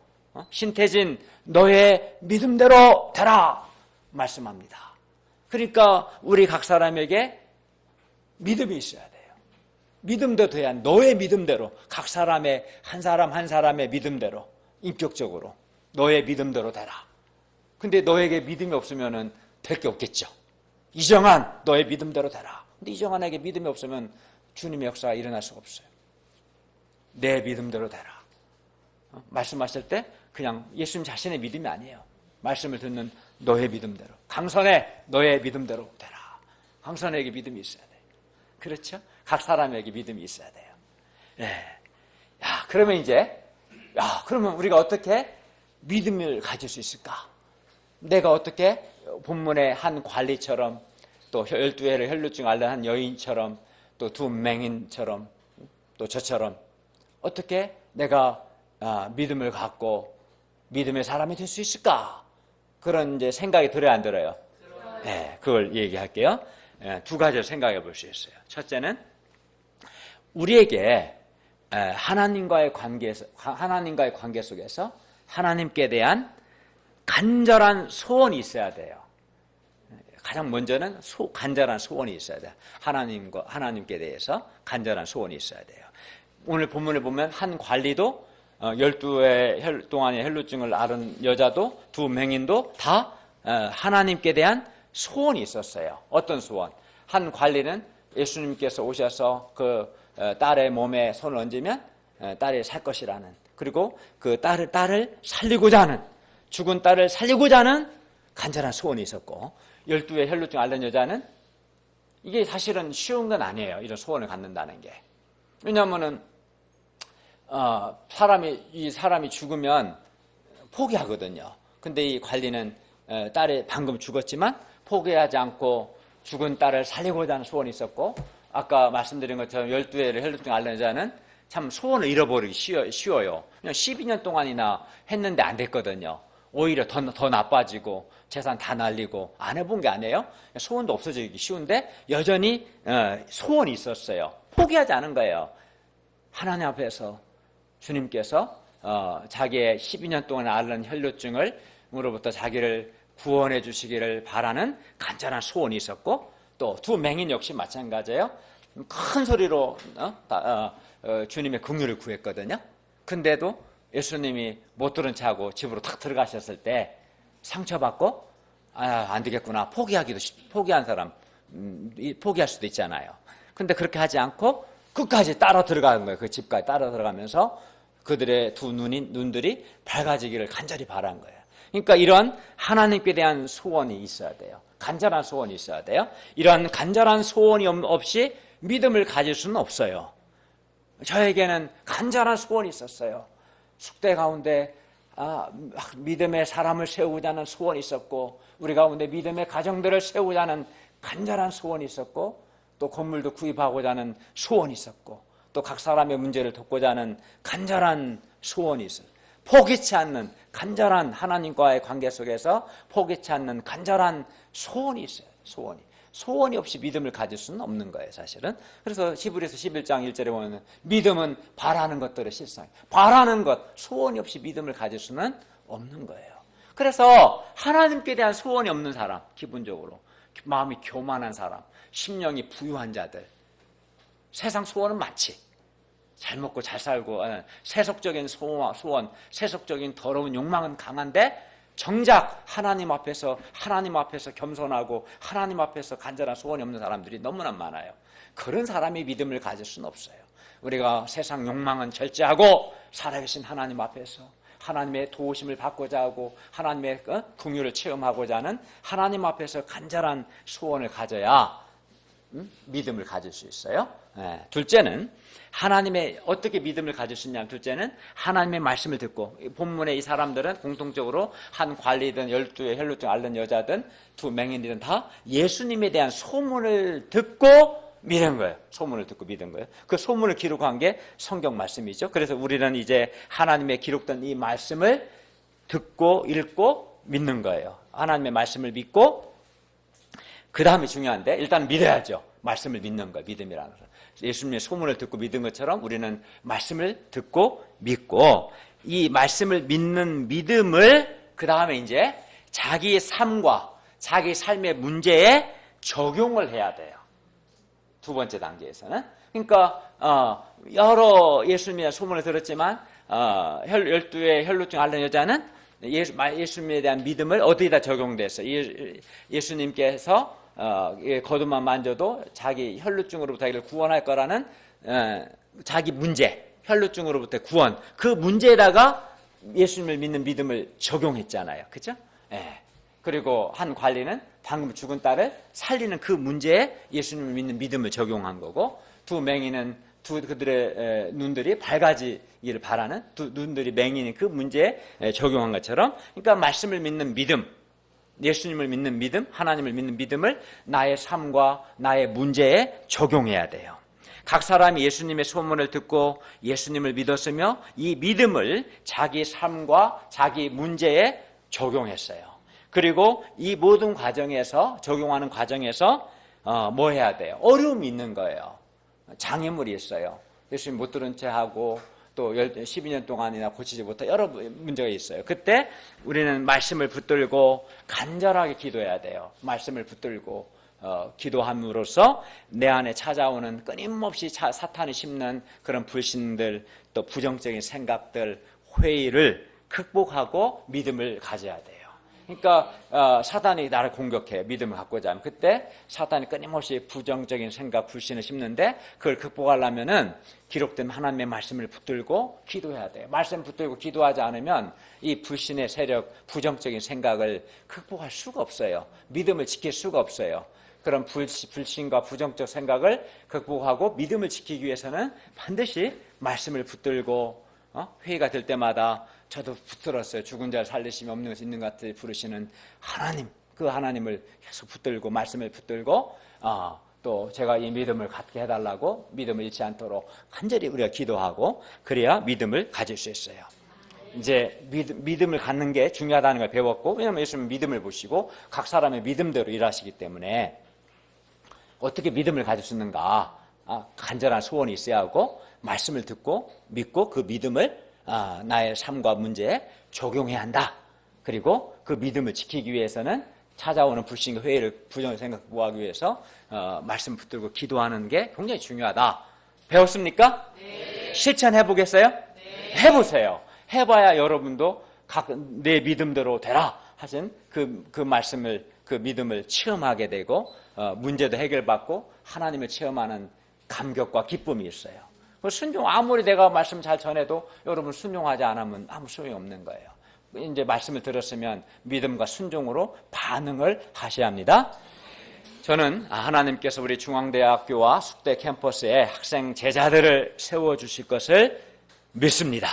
신태진 너의 믿음대로 되라 말씀합니다. 그러니까 우리 각 사람에게 믿음이 있어야 돼요. 믿음도 돼야 너의 믿음대로, 각 사람의 한 사람 한 사람의 믿음대로, 인격적으로 너의 믿음대로 되라. 근데 너에게 믿음이 없으면 될 게 없겠죠. 이정한 너의 믿음대로 되라. 근데 이정한에게 믿음이 없으면 주님의 역사가 일어날 수가 없어요. 내 믿음대로 되라. 말씀하실 때 그냥 예수님 자신의 믿음이 아니에요. 말씀을 듣는 너의 믿음대로. 강선에 너의 믿음대로 되라. 강선에게 믿음이 있어야 돼요. 그렇죠? 각 사람에게 믿음이 있어야 돼요. 그러면 그러면 우리가 어떻게 믿음을 가질 수 있을까? 내가 어떻게 본문의 한 관리처럼, 또 12회를 혈루증 앓는 한 여인처럼, 또 두 맹인처럼, 또 저처럼 어떻게 내가 믿음을 갖고 믿음의 사람이 될 수 있을까? 그런 생각이 들어야 안 들어요? 그걸 얘기할게요. 두 가지를 생각해 볼 수 있어요. 첫째는 우리에게 하나님과의 관계 속에서 하나님께 대한 간절한 소원이 있어야 돼요. 가장 먼저는 간절한 소원이 있어야 돼요. 하나님께 대해서 간절한 소원이 있어야 돼요. 오늘 본문을 보면 한 관리도 12회 동안의 혈루증을 앓은 여자도 두 맹인도 다 하나님께 대한 소원이 있었어요. 어떤 소원? 한 관리는 예수님께서 오셔서 그 딸의 몸에 손을 얹으면 딸이 살 것이라는, 그리고 그 딸을 살리고자 하는, 죽은 딸을 살리고자 하는 간절한 소원이 있었고, 12회 혈루증 앓는 여자는 이게 사실은 쉬운 건 아니에요. 이런 소원을 갖는다는 게. 왜냐하면은 사람이 죽으면 포기하거든요. 근데 이 관리는 딸이 방금 죽었지만 포기하지 않고 죽은 딸을 살리고자 하는 소원이 있었고, 아까 말씀드린 것처럼 12회를 혈루증 앓는 여자는 참 소원을 잃어버리기 쉬워요. 그냥 12년 동안이나 했는데 안 됐거든요. 오히려 더 나빠지고 재산 다 날리고 안 해본 게 아니에요. 소원도 없어지기 쉬운데 여전히 소원이 있었어요. 포기하지 않은 거예요. 하나님 앞에서 주님께서 자기의 12년 동안 앓는 혈루증으로부터 자기를 구원해 주시기를 바라는 간절한 소원이 있었고, 또 두 맹인 역시 마찬가지예요. 큰 소리로 주님의 긍휼을 구했거든요. 근데도 예수님이 못 들은 척하고 집으로 탁 들어가셨을 때 상처받고 안 되겠구나 포기한 사람 포기할 수도 있잖아요. 근데 그렇게 하지 않고 끝까지 따라 들어가는 거예요. 그 집까지 따라 들어가면서 그들의 두 눈들이 밝아지기를 간절히 바란 거예요. 그러니까 이런 하나님께 대한 소원이 있어야 돼요. 간절한 소원이 있어야 돼요. 이런 간절한 소원이 없이 믿음을 가질 수는 없어요. 저에게는 간절한 소원이 있었어요. 숙대 가운데 믿음의 사람을 세우자는 소원이 있었고, 우리 가운데 믿음의 가정들을 세우자는 간절한 소원이 있었고, 또 건물도 구입하고자 하는 소원이 있었고, 또 각 사람의 문제를 돕고자 하는 간절한 소원이 있어요. 포기치 않는 간절한 하나님과의 관계 속에서 포기치 않는 간절한 소원이 있어요. 소원이 없이 믿음을 가질 수는 없는 거예요, 사실은. 그래서 히브리서 11장 1절에 보면 믿음은 바라는 것들의 실상, 바라는 것, 소원이 없이 믿음을 가질 수는 없는 거예요. 그래서 하나님께 대한 소원이 없는 사람, 기본적으로 마음이 교만한 사람, 심령이 부유한 자들, 세상 소원은 많지. 잘 먹고 잘 살고 세속적인 소원, 세속적인 더러운 욕망은 강한데 정작 하나님 앞에서 겸손하고 하나님 앞에서 간절한 소원이 없는 사람들이 너무나 많아요. 그런 사람이 믿음을 가질 수는 없어요. 우리가 세상 욕망은 절제하고 살아계신 하나님 앞에서 하나님의 도우심을 받고자 하고 하나님의 긍휼을 체험하고자 하는 하나님 앞에서 간절한 소원을 가져야 믿음을 가질 수 있어요. 둘째는 하나님의 어떻게 믿음을 가질 수 있냐면, 둘째는 하나님의 말씀을 듣고, 본문의 이 사람들은 공통적으로 한 관리든 12의 혈루증 앓는 여자든 두 맹인이든 다 예수님에 대한 소문을 듣고 믿은 거예요. 소문을 듣고 믿은 거예요. 그 소문을 기록한 게 성경 말씀이죠. 그래서 우리는 이제 하나님의 기록된 이 말씀을 듣고 읽고 믿는 거예요. 하나님의 말씀을 믿고, 그 다음에 중요한데 일단 믿어야죠. 말씀을 믿는 거예요. 믿음이라는 것은. 예수님의 소문을 듣고 믿은 것처럼 우리는 말씀을 듣고 믿고, 이 말씀을 믿는 믿음을 그 다음에 이제 자기의 삶과 자기 삶의 문제에 적용을 해야 돼요. 두 번째 단계에서는. 그러니까 여러 예수님의 소문을 들었지만 12의 혈루증 앓는 여자는 예수님에 대한 믿음을 어디에다 적용됐어요? 예수님께서 겉옷만 만져도 자기 혈루증으로부터 자기를 구원할 거라는 자기 문제, 혈루증으로부터 구원, 그 문제에다가 예수님을 믿는 믿음을 적용했잖아요. 그죠? 그리고 한 관리는 방금 죽은 딸을 살리는 그 문제에 예수님을 믿는 믿음을 적용한 거고, 두 맹인은 그들의 눈들이 밝아지기를 바라는 눈들이 맹인인 그 문제에 적용한 것처럼, 그러니까 말씀을 믿는 믿음, 예수님을 믿는 믿음, 하나님을 믿는 믿음을 나의 삶과 나의 문제에 적용해야 돼요. 각 사람이 예수님의 소문을 듣고 예수님을 믿었으며 이 믿음을 자기 삶과 자기 문제에 적용했어요. 그리고 이 모든 과정에서, 적용하는 과정에서 뭐 해야 돼요? 어려움이 있는 거예요. 장애물이 있어요. 예수님 못 들은 채 하고 또 12년 동안이나 고치지 못한 여러 문제가 있어요. 그때 우리는 말씀을 붙들고 간절하게 기도해야 돼요. 말씀을 붙들고 기도함으로써 내 안에 찾아오는 끊임없이 사탄이 심는 그런 불신들, 또 부정적인 생각들, 회의를 극복하고 믿음을 가져야 돼요. 그러니까 사탄이 나를 공격해, 믿음을 갖고자 하면, 그때 사탄이 끊임없이 부정적인 생각, 불신을 심는데 그걸 극복하려면은 기록된 하나님의 말씀을 붙들고 기도해야 돼요. 말씀 붙들고 기도하지 않으면 이 불신의 세력, 부정적인 생각을 극복할 수가 없어요. 믿음을 지킬 수가 없어요. 그런 불신과 부정적 생각을 극복하고 믿음을 지키기 위해서는 반드시 말씀을 붙들고 회의가 될 때마다 저도 붙들었어요. 죽은 자를 살리시며 없는 것이 있는 것 같이 부르시는 하나님, 그 하나님을 계속 붙들고 말씀을 붙들고 또 제가 이 믿음을 갖게 해달라고, 믿음을 잃지 않도록 간절히 우리가 기도하고, 그래야 믿음을 가질 수 있어요. 이제 믿음을 갖는 게 중요하다는 걸 배웠고, 왜냐하면 예수님은 믿음을 보시고 각 사람의 믿음대로 일하시기 때문에 어떻게 믿음을 가질 수 있는가, 간절한 소원이 있어야 하고 말씀을 듣고 믿고 그 믿음을 나의 삶과 문제에 적용해야 한다. 그리고 그 믿음을 지키기 위해서는 찾아오는 불신과 회의를 부정을 생각하기 위해서 말씀 붙들고 기도하는 게 굉장히 중요하다. 배웠습니까? 네. 실천해 보겠어요? 해보세요. 해봐야 여러분도 각 내 믿음대로 되라 하신 그 말씀을, 그 믿음을 체험하게 되고 문제도 해결받고 하나님을 체험하는 감격과 기쁨이 있어요. 순종, 아무리 내가 말씀 잘 전해도 여러분 순종하지 않으면 아무 소용이 없는 거예요. 이제 말씀을 들었으면 믿음과 순종으로 반응을 하셔야 합니다. 저는 하나님께서 우리 중앙대학교와 숙대 캠퍼스에 학생 제자들을 세워주실 것을 믿습니다.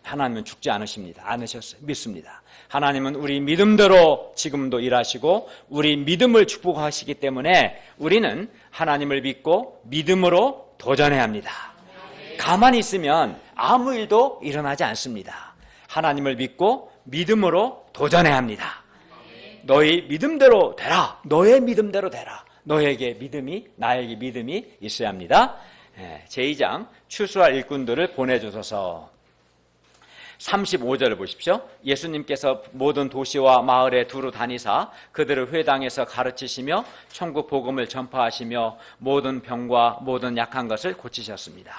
하나님은 죽지 않으셨어요. 믿습니다. 하나님은 우리 믿음대로 지금도 일하시고 우리 믿음을 축복하시기 때문에 우리는 하나님을 믿고 믿음으로 도전해야 합니다. 가만히 있으면 아무 일도 일어나지 않습니다. 하나님을 믿고 믿음으로 도전해야 합니다. 너희 믿음대로 되라. 너의 믿음대로 되라. 너에게 믿음이, 나에게 믿음이 있어야 합니다. 제2장 추수할 일꾼들을 보내주소서. 35절을 보십시오. 예수님께서 모든 도시와 마을에 두루 다니사 그들을 회당에서 가르치시며 천국 복음을 전파하시며 모든 병과 모든 약한 것을 고치셨습니다.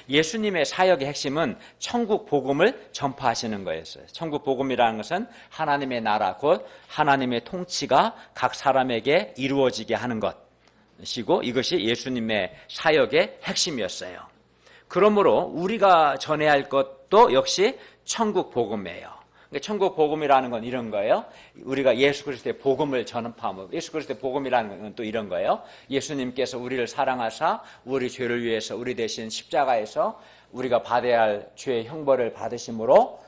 예수님의 사역의 핵심은 천국 복음을 전파하시는 거였어요. 천국 복음이라는 것은 하나님의 나라, 곧 하나님의 통치가 각 사람에게 이루어지게 하는 것이고 이것이 예수님의 사역의 핵심이었어요. 그러므로 우리가 전해야 할 것도 역시 천국 복음이에요. 천국 복음이라는 건 이런 거예요. 우리가 예수 그리스도의 복음을 전파하면, 예수 그리스도의 복음이라는 건 또 이런 거예요. 예수님께서 우리를 사랑하사 우리 죄를 위해서 우리 대신 십자가에서 우리가 받아야 할 죄의 형벌을 받으심으로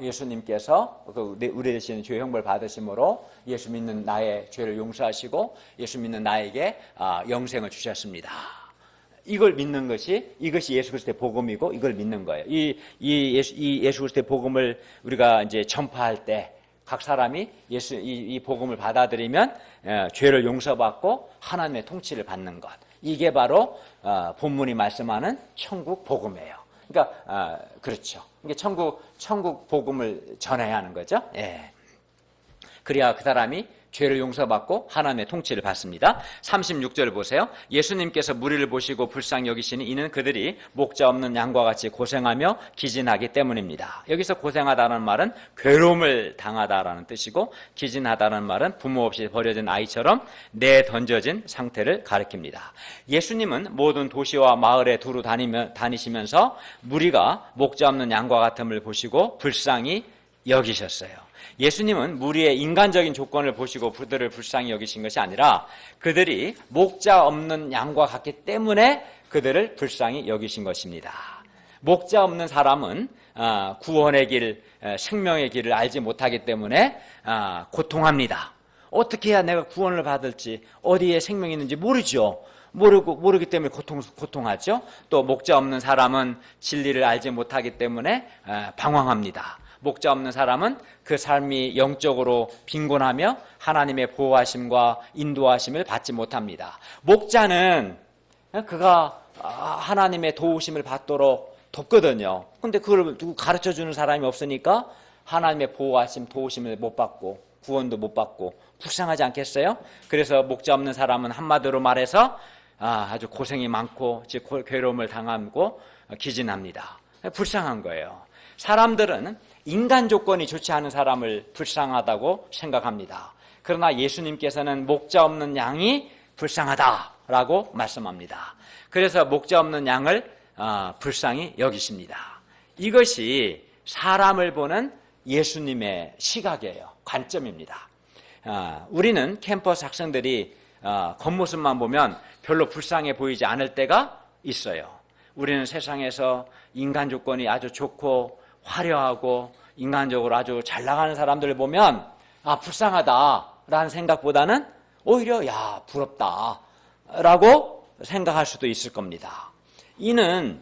예수님께서 우리 대신 죄의 형벌을 받으심으로 예수 믿는 나의 죄를 용서하시고 예수 믿는 나에게 영생을 주셨습니다. 이걸 믿는 것이, 이것이 예수 그리스도의 복음이고 이걸 믿는 거예요. 이 예수 그리스도의 복음을 우리가 이제 전파할 때 각 사람이 이 복음을 받아들이면 죄를 용서받고 하나님의 통치를 받는 것. 이게 바로 본문이 말씀하는 천국 복음이에요. 그러니까 그렇죠. 이게 천국 복음을 전해야 하는 거죠. 예. 그래야 그 사람이 죄를 용서받고 하나님의 통치를 받습니다. 36절을 보세요. 예수님께서 무리를 보시고 불쌍히 여기시니 이는 그들이 목자 없는 양과 같이 고생하며 기진하기 때문입니다. 여기서 고생하다는 말은 괴로움을 당하다라는 뜻이고 기진하다는 말은 부모 없이 버려진 아이처럼 내던져진 상태를 가리킵니다. 예수님은 모든 도시와 마을에 두루 다니시면서 무리가 목자 없는 양과 같음을 보시고 불쌍히 여기셨어요. 예수님은 무리의 인간적인 조건을 보시고 그들을 불쌍히 여기신 것이 아니라 그들이 목자 없는 양과 같기 때문에 그들을 불쌍히 여기신 것입니다. 목자 없는 사람은 구원의 길, 생명의 길을 알지 못하기 때문에 고통합니다. 어떻게 해야 내가 구원을 받을지, 어디에 생명이 있는지 모르죠. 모르기 때문에 고통하죠. 또 목자 없는 사람은 진리를 알지 못하기 때문에 방황합니다. 목자 없는 사람은 그 삶이 영적으로 빈곤하며 하나님의 보호하심과 인도하심을 받지 못합니다. 목자는 그가 하나님의 도우심을 받도록 돕거든요. 근데 그걸 가르쳐주는 사람이 없으니까 하나님의 보호하심, 도우심을 못 받고 구원도 못 받고 불쌍하지 않겠어요? 그래서 목자 없는 사람은 한마디로 말해서 아주 고생이 많고 괴로움을 당하고 기진합니다. 불쌍한 거예요. 사람들은 인간 조건이 좋지 않은 사람을 불쌍하다고 생각합니다. 그러나 예수님께서는 목자 없는 양이 불쌍하다라고 말씀합니다. 그래서 목자 없는 양을 불쌍히 여기십니다. 이것이 사람을 보는 예수님의 시각이에요. 관점입니다. 우리는 캠퍼스 학생들이 겉모습만 보면 별로 불쌍해 보이지 않을 때가 있어요. 우리는 세상에서 인간 조건이 아주 좋고 화려하고 인간적으로 아주 잘 나가는 사람들을 보면 불쌍하다라는 생각보다는 오히려 부럽다라고 생각할 수도 있을 겁니다. 이는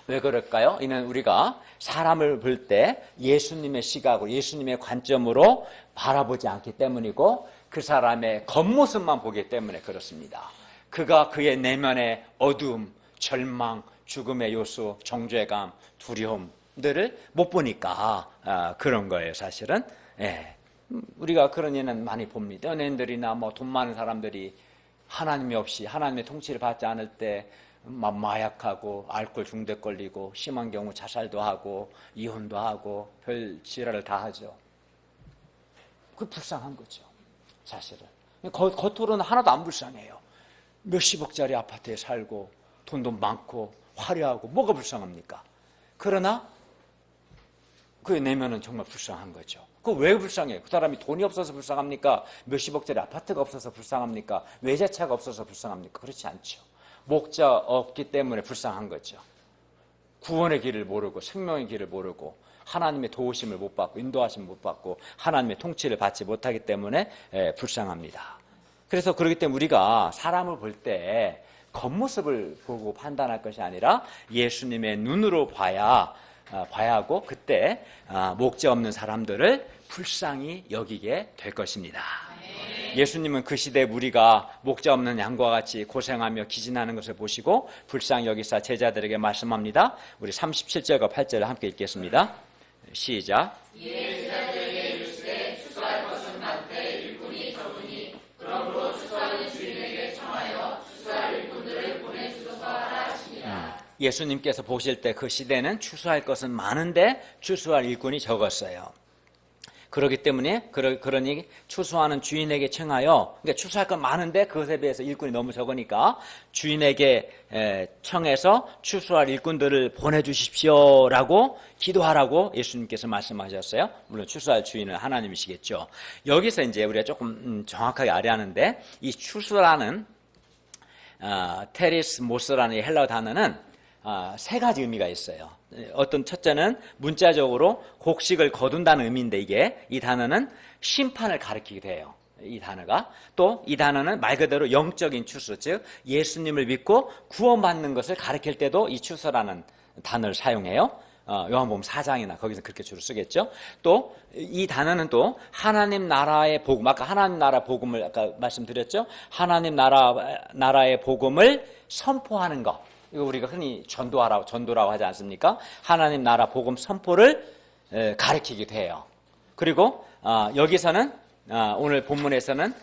왜 그럴까요? 이는 우리가 사람을 볼 때 예수님의 시각으로, 예수님의 관점으로 바라보지 않기 때문이고 그 사람의 겉모습만 보기 때문에 그렇습니다. 그가 그의 내면의 어두움, 절망, 죽음의 요소, 정죄감, 두려움 들을 못 보니까 그런 거예요. 사실은 우리가 그런 예는 많이 봅니다. 연예인들이나 돈 많은 사람들이 하나님이 없이 하나님의 통치를 받지 않을 때 마약하고 알코올 중독 걸리고 심한 경우 자살도 하고 이혼도 하고 별 지랄을 다 하죠. 그 불쌍한 거죠, 사실은. 겉으로는 하나도 안 불쌍해요. 몇십억짜리 아파트에 살고 돈도 많고 화려하고 뭐가 불쌍합니까? 그러나 그 내면은 정말 불쌍한 거죠. 그 왜 불쌍해요? 그 사람이 돈이 없어서 불쌍합니까? 몇십억짜리 아파트가 없어서 불쌍합니까? 외제차가 없어서 불쌍합니까? 그렇지 않죠. 목자 없기 때문에 불쌍한 거죠. 구원의 길을 모르고 생명의 길을 모르고 하나님의 도우심을 못 받고 인도하심을 못 받고 하나님의 통치를 받지 못하기 때문에 불쌍합니다. 그래서 그렇기 때문에 우리가 사람을 볼 때 겉모습을 보고 판단할 것이 아니라 예수님의 눈으로 봐야 하고 그때 목자 없는 사람들을 불쌍히 여기게 될 것입니다. 예수님은 그 시대 무리가 목자 없는 양과 같이 고생하며 기진하는 것을 보시고 불쌍히 여기사 제자들에게 말씀합니다. 우리 37절과 8절을 함께 읽겠습니다. 시작. 이에 제자들에게 이르시되 추수할 것은 많되 일꾼이 적으니 그러므로 추수하는 주인에게 청하여 추수할 일꾼들을 보내주소서 하라 하시니라. 예수님께서 보실 때 그 시대는 추수할 것은 많은데 추수할 일꾼이 적었어요. 그렇기 때문에 그러니 추수하는 주인에게 청하여, 그러니까 추수할 건 많은데 그것에 비해서 일꾼이 너무 적으니까 주인에게 청해서 추수할 일꾼들을 보내주십시오라고 기도하라고 예수님께서 말씀하셨어요. 물론 추수할 주인은 하나님이시겠죠. 여기서 이제 우리가 조금 정확하게 알아야 하는데 이 추수라는 테리스 모스라는 이 헬라어 단어는 세 가지 의미가 있어요. 어떤 첫째는 문자적으로 곡식을 거둔다는 의미인데 이 단어는 심판을 가리키기도 해요. 이 단어가. 또 이 단어는 말 그대로 영적인 추수, 즉 예수님을 믿고 구원받는 것을 가리킬 때도 이 추수라는 단어를 사용해요. 요한복음 4장이나 거기서 그렇게 주로 쓰겠죠. 또 이 단어는 또 하나님 나라의 복음, 아까 하나님 나라 복음을 아까 말씀드렸죠. 하나님 나라의 복음을 선포하는 것. 이거 우리가 흔히 전도라고 하지 않습니까? 하나님 나라 복음 선포를 가리키기도 해요. 그리고 여기서는 오늘 본문에서는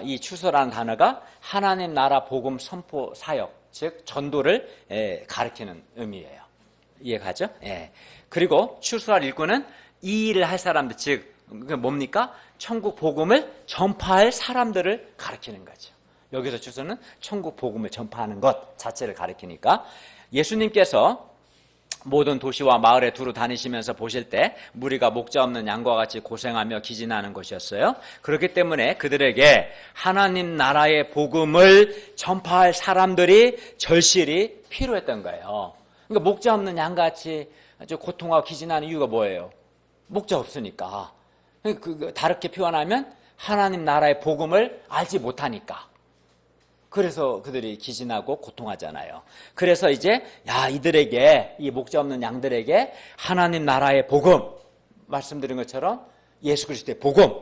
이 추수라는 단어가 하나님 나라 복음 선포 사역, 즉 전도를 가리키는 의미예요. 이해가죠? 예. 그리고 추수할 일꾼은 이 일을 할 사람들, 즉 뭡니까? 천국 복음을 전파할 사람들을 가리키는 거죠. 여기서 추수는 천국 복음을 전파하는 것 자체를 가리키니까 예수님께서 모든 도시와 마을에 두루 다니시면서 보실 때 무리가 목자 없는 양과 같이 고생하며 기진하는 것이었어요. 그렇기 때문에 그들에게 하나님 나라의 복음을 전파할 사람들이 절실히 필요했던 거예요. 그러니까 목자 없는 양같이 아주 고통하고 기진하는 이유가 뭐예요? 목자 없으니까. 다르게 표현하면 하나님 나라의 복음을 알지 못하니까. 그래서 그들이 기진하고 고통하잖아요. 그래서 이제 이들에게, 이 목자 없는 양들에게 하나님 나라의 복음, 말씀드린 것처럼 예수 그리스도의 복음,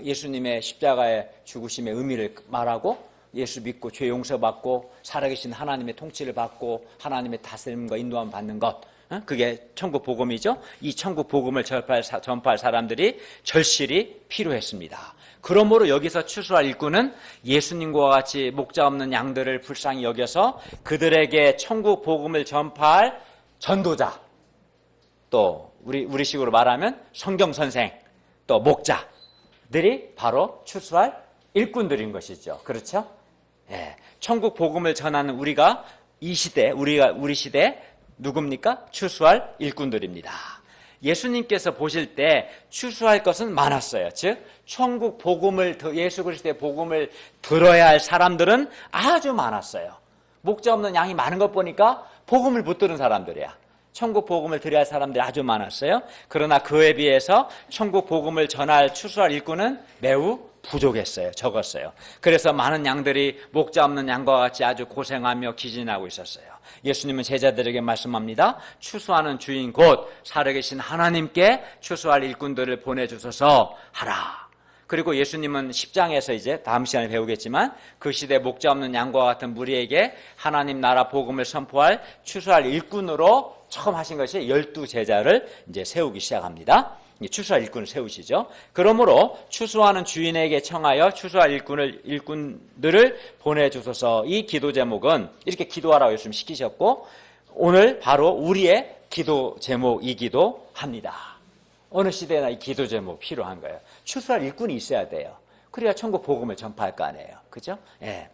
예수님의 십자가의 죽으심의 의미를 말하고 예수 믿고 죄 용서받고 살아계신 하나님의 통치를 받고 하나님의 다스림과 인도함 받는 것, 그게 천국 복음이죠. 이 천국 복음을 전파할 사람들이 절실히 필요했습니다. 그러므로 여기서 추수할 일꾼은 예수님과 같이 목자 없는 양들을 불쌍히 여겨서 그들에게 천국 복음을 전파할 전도자, 또 우리식으로 말하면 성경 선생, 또 목자들이 바로 추수할 일꾼들인 것이죠. 그렇죠? 예. 천국 복음을 전하는 우리가 이 시대, 우리 시대 누굽니까? 추수할 일꾼들입니다. 예수님께서 보실 때 추수할 것은 많았어요. 즉 천국 복음을, 예수 그리스도의 복음을 들어야 할 사람들은 아주 많았어요. 목자 없는 양이 많은 것 보니까 복음을 못 들은 사람들이야. 천국 복음을 들어야 할 사람들이 아주 많았어요. 그러나 그에 비해서 천국 복음을 전할 추수할 일꾼은 매우 부족했어요. 적었어요. 그래서 많은 양들이 목자 없는 양과 같이 아주 고생하며 기진하고 있었어요. 예수님은 제자들에게 말씀합니다. 추수하는 주인 곧 살아계신 하나님께 추수할 일꾼들을 보내주소서 하라. 그리고 예수님은 10장에서 이제 다음 시간에 배우겠지만 그 시대 목자 없는 양과 같은 무리에게 하나님 나라 복음을 선포할 추수할 일꾼으로 처음 하신 것이 12 제자를 이제 세우기 시작합니다. 추수할 일꾼을 세우시죠. 그러므로 추수하는 주인에게 청하여 추수할 일꾼들을 보내주소서. 이 기도 제목은 이렇게 기도하라고 예수님 시키셨고 오늘 바로 우리의 기도 제목이기도 합니다. 어느 시대나 이 기도 제목 필요한 거예요. 추수할 일꾼이 있어야 돼요. 그래야 천국 복음을 전파할 거 아니에요. 그죠? 예.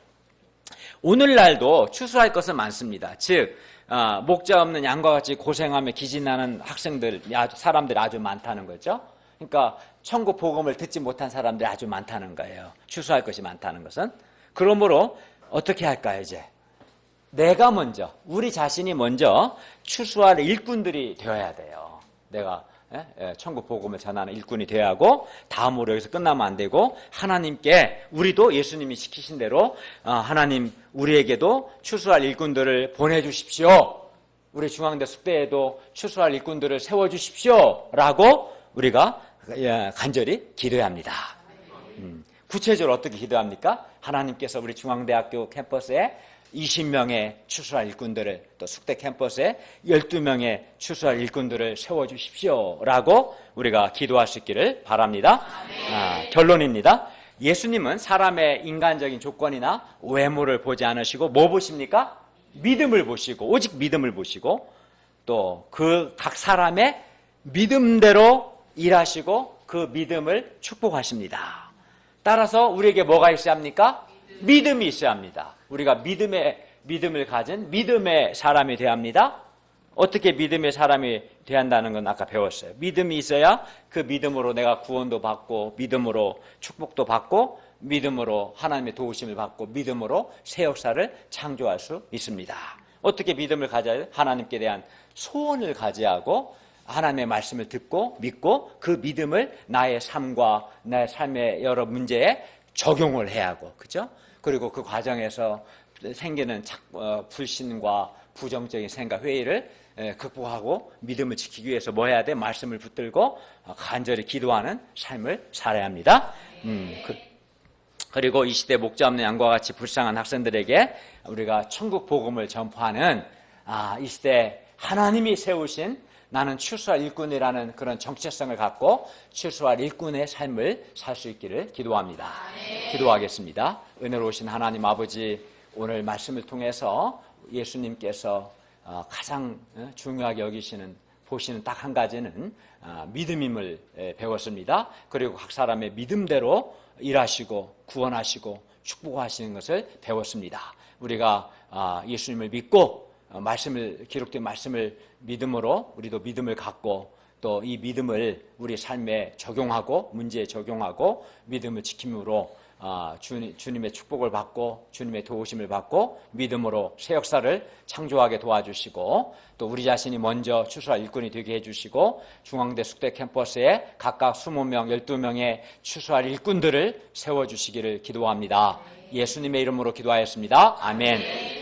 오늘날도 추수할 것은 많습니다. 즉 목자 없는 양과 같이 고생하며 기진하는 사람들이 아주 많다는 거죠. 그러니까 천국 복음을 듣지 못한 사람들이 아주 많다는 거예요. 추수할 것이 많다는 것은. 그러므로 어떻게 할까요? 이제 내가 먼저, 우리 자신이 먼저 추수할 일꾼들이 되어야 돼요. 내가 천국 복음을 전하는 일꾼이 되어야 하고, 다음으로 여기서 끝나면 안 되고, 하나님께 우리도 예수님이 시키신 대로 하나님 우리에게도 추수할 일꾼들을 보내주십시오. 우리 중앙대 숙대에도 추수할 일꾼들을 세워주십시오 라고 우리가 간절히 기도해야 합니다. 구체적으로 어떻게 기도합니까? 하나님께서 우리 중앙대학교 캠퍼스에 20명의 추수할 일꾼들을, 또 숙대 캠퍼스에 12명의 추수할 일꾼들을 세워주십시오 라고 우리가 기도할 수 있기를 바랍니다. 결론입니다. 예수님은 사람의 인간적인 조건이나 외모를 보지 않으시고 뭐 보십니까? 믿음을 보시고, 오직 믿음을 보시고, 또 그 각 사람의 믿음대로 일하시고 그 믿음을 축복하십니다. 따라서 우리에게 뭐가 있어야 합니까? 믿음이 있어야 합니다. 우리가 믿음을 가진 믿음의 사람이 되어야 합니다. 어떻게 믿음의 사람이 되어야 한다는 건 아까 배웠어요. 믿음이 있어야 그 믿음으로 내가 구원도 받고, 믿음으로 축복도 받고, 믿음으로 하나님의 도우심을 받고, 믿음으로 새 역사를 창조할 수 있습니다. 어떻게 믿음을 가져야? 하나님께 대한 소원을 가져야 하고, 하나님의 말씀을 듣고 믿고 그 믿음을 나의 삶과 내 삶의 여러 문제에 적용을 해야 하고, 그죠? 그리고 그 과정에서 생기는 불신과 부정적인 생각, 회의를 극복하고 믿음을 지키기 위해서 뭐 해야 돼? 말씀을 붙들고 간절히 기도하는 삶을 살아야 합니다. 그리고 이 시대 목자 없는 양과 같이 불쌍한 학생들에게 우리가 천국 복음을 전파하는 이 시대 하나님이 세우신 나는 추수할 일꾼이라는 그런 정체성을 갖고 추수할 일꾼의 삶을 살 수 있기를 기도합니다. 기도하겠습니다. 은혜로우신 하나님 아버지, 오늘 말씀을 통해서 예수님께서 가장 중요하게 여기시는, 보시는 딱 한 가지는 믿음임을 배웠습니다. 그리고 각 사람의 믿음대로 일하시고 구원하시고 축복하시는 것을 배웠습니다. 우리가 예수님을 믿고 기록된 말씀을 믿음으로 우리도 믿음을 갖고, 또 이 믿음을 우리 삶에 적용하고, 문제에 적용하고 믿음을 지킴으로 주님의 축복을 받고 주님의 도우심을 받고 믿음으로 새 역사를 창조하게 도와주시고, 또 우리 자신이 먼저 추수할 일꾼이 되게 해주시고, 중앙대 숙대 캠퍼스에 각각 20명, 12명의 추수할 일꾼들을 세워주시기를 기도합니다. 예수님의 이름으로 기도하였습니다. 아멘.